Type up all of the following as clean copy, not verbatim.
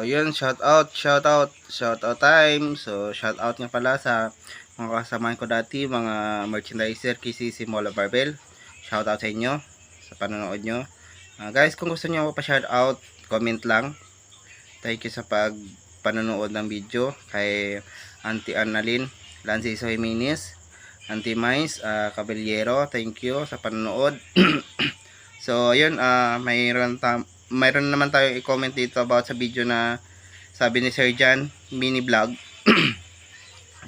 yun, shout out time. So, shout out nga pala sa mga kasamahan ko dati, mga merchandiser, KCC Mall of Barbell. Shout out sa inyo sa panonood nyo. Guys, kung gusto niyo pa shout out, comment lang. Thank you sa panonood ng video kay Auntie Annalyn Lanciso Jimenez, Auntie Mais Caballero, thank you sa panonood. So, ayun, mayroon naman tayo i-comment dito about sa video na sabi ni Sir Jan, mini vlog.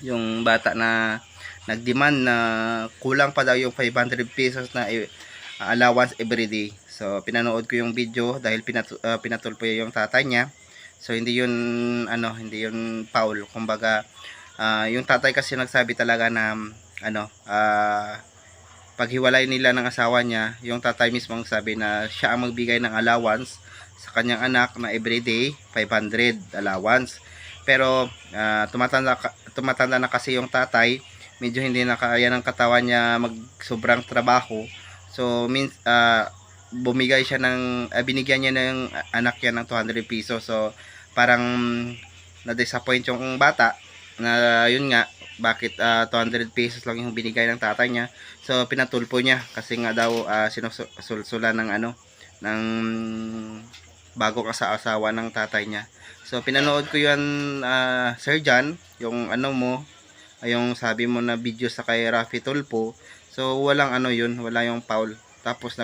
Yung bata na nagdemand na kulang pa daw yung 500 pesos na allowance everyday. So, pinanood ko yung video dahil pinatulpo yung tatay niya. So, hindi yun foul. Kumbaga, yung tatay kasi nagsabi talaga na paghiwalay nila ng asawa niya, yung tatay mismo sabi na siya ang magbigay ng allowance sa kanyang anak na everyday 500 allowance. Pero tumatanda na kasi yung tatay, medyo hindi na kaya ng katawan niya mag sobrang trabaho. So binigyan niya ng anak niya ng 200 pesos. So parang na-disappoint yung bata na yun nga, bakit 200 pesos lang yung binigay ng tatay niya. So pinatulpo niya kasi nga daw sinusulsulan ng ng bago asawa ng tatay niya. So pinanood ko yun, Sir Jan, yung yung sabi mo na video sa kay Rafi Tulpo. So walang yun, wala yung foul. Tapos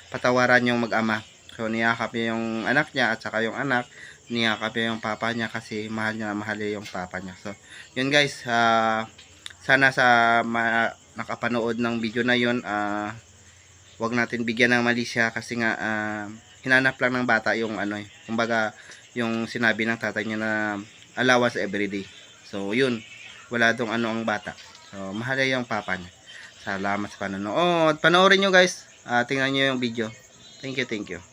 patawaran yung mag-ama. So niyakap niya yung anak niya at saka yung anak niyakap niya yung papa niya kasi mahal yung papa niya. So yun guys, sana sa nakapanood ng video na yun, wag natin bigyan ng mali siya kasi nga hinanap lang ng bata yung kumbaga yung sinabi ng tatay niya na allowance everyday. So yun, wala dong ang bata. So mahal yung papa niya. Salamat sa panonood. Panoorin nyo guys, tingnan nyo yung video. Thank you.